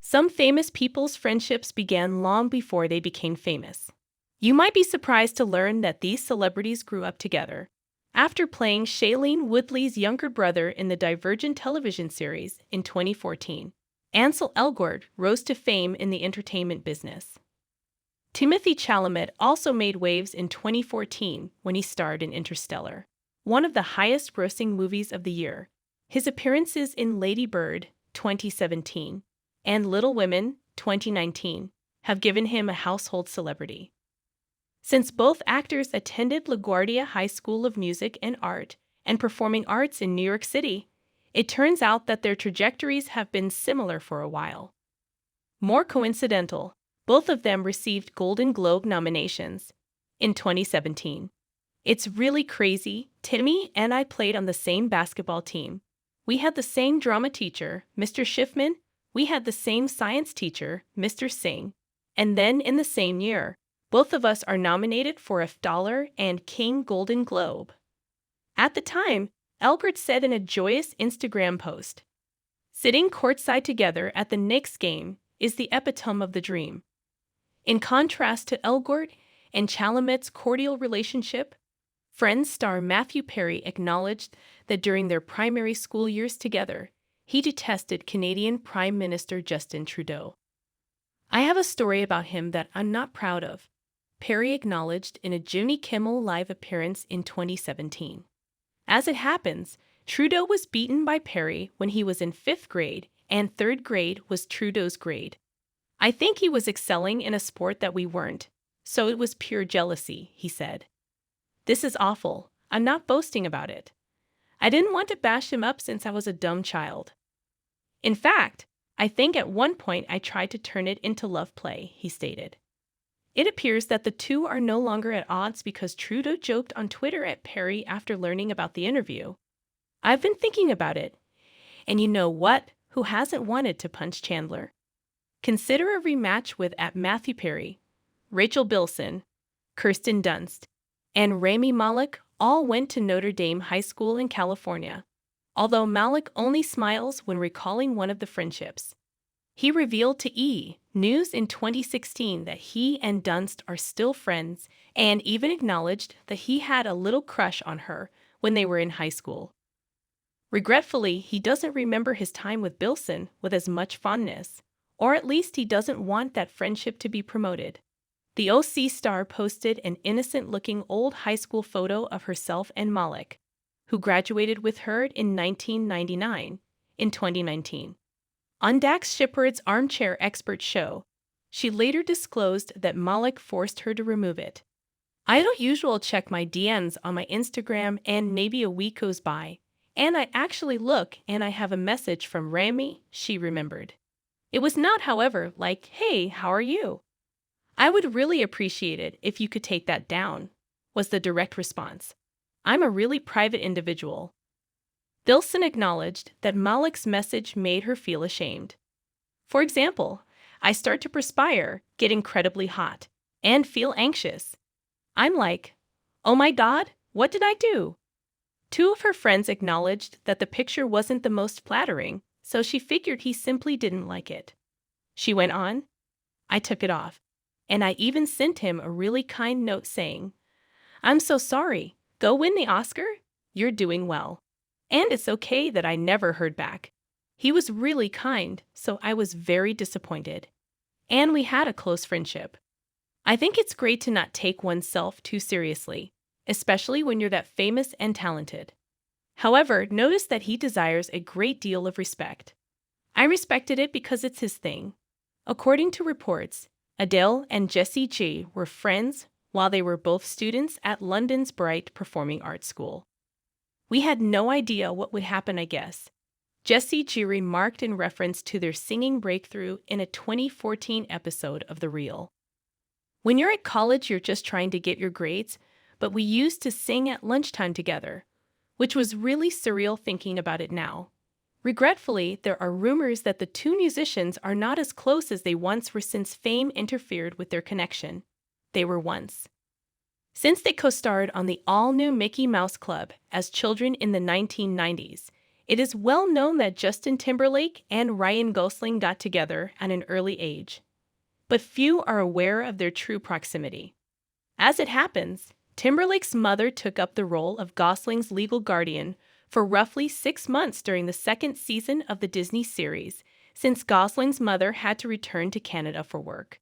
Some famous people's friendships began long before they became famous. You might be surprised to learn that these celebrities grew up together. After playing Shailene Woodley's younger brother in the Divergent television series in 2014, Ansel Elgort rose to fame in the entertainment business. Timothée Chalamet also made waves in 2014 when he starred in Interstellar, one of the highest-grossing movies of the year. His appearances in Lady Bird, 2017, and Little Women, 2019, have given him a household celebrity. Since both actors attended LaGuardia High School of Music and Art and Performing Arts in New York City, it turns out that their trajectories have been similar for a while. More coincidental, both of them received Golden Globe nominations in 2017. It's really crazy. Timmy and I played on the same basketball team. We had the same drama teacher, Mr. Schiffman. We had the same science teacher, Mr. Singh. And then in the same year, both of us are nominated for a $Dollar and King Golden Globe. At the time, Elgort said in a joyous Instagram post, "Sitting courtside together at the Knicks game is the epitome of the dream." In contrast to Elgort and Chalamet's cordial relationship, Friends star Matthew Perry acknowledged that during their primary school years together, he detested Canadian Prime Minister Justin Trudeau. "I have a story about him that I'm not proud of," Perry acknowledged in a Jimmy Kimmel Live appearance in 2017. As it happens, Trudeau was beaten by Perry when he was in 5th grade, and 3rd grade was Trudeau's grade. "I think he was excelling in a sport that we weren't, so it was pure jealousy," he said. "This is awful. I'm not boasting about it. I didn't want to bash him up since I was a dumb child. In fact, I think at one point I tried to turn it into love play," he stated. It appears that the two are no longer at odds because Trudeau joked on Twitter at Perry after learning about the interview. "I've been thinking about it. And you know what? Who hasn't wanted to punch Chandler? Consider a rematch with at Matthew Perry, Rachel Bilson, Kirsten Dunst, and Rami Malek all went to Notre Dame High School in California, although Malek only smiles when recalling one of the friendships. He revealed to E! News in 2016 that he and Dunst are still friends and even acknowledged that he had a little crush on her when they were in high school. Regretfully, he doesn't remember his time with Bilson with as much fondness, or at least he doesn't want that friendship to be promoted. The OC star posted an innocent-looking old high school photo of herself and Malek, who graduated with her in 1999, in 2019. On Dax Shepard's Armchair Expert show, she later disclosed that Malek forced her to remove it. "I don't usually check my DMs on my Instagram and maybe a week goes by, and I actually look and I have a message from Rami," she remembered. "It was not, however, like, 'Hey, how are you?' I would really appreciate it if you could take that down," was the direct response. "I'm a really private individual." Bilson acknowledged that Malek's message made her feel ashamed. "For example, I start to perspire, get incredibly hot, and feel anxious. I'm like, oh my God, what did I do?" Two of her friends acknowledged that the picture wasn't the most flattering, so she figured he simply didn't like it. She went on, "I took it off, and I even sent him a really kind note saying, 'I'm so sorry, go win the Oscar, you're doing well. And it's okay that I never heard back. He was really kind, so I was very disappointed. And we had a close friendship.' I think it's great to not take oneself too seriously, especially when you're that famous and talented. However, notice that he desires a great deal of respect. I respected it because it's his thing." According to reports, Adele and Jessie J were friends while they were both students at London's Bright Performing Arts School. "We had no idea what would happen, I guess," Jessie J remarked in reference to their singing breakthrough in a 2014 episode of The Real. "When you're at college, you're just trying to get your grades, but we used to sing at lunchtime together, which was really surreal thinking about it now. Regretfully, there are rumors that the two musicians are not as close as they once were since fame interfered with their connection. They were once. Since they co-starred on the all-new Mickey Mouse Club as children in the 1990s, It is well known that Justin Timberlake and Ryan Gosling got together at an early age, but few are aware of their true proximity. As it happens, Timberlake's mother took up the role of Gosling's legal guardian for roughly 6 months during the second season of the Disney series, since Gosling's mother had to return to Canada for work.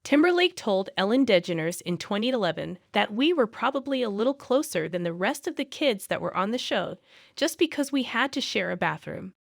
Timberlake told Ellen DeGeneres in 2011 that we were probably a little closer than the rest of the kids that were on the show just because we had to share a bathroom.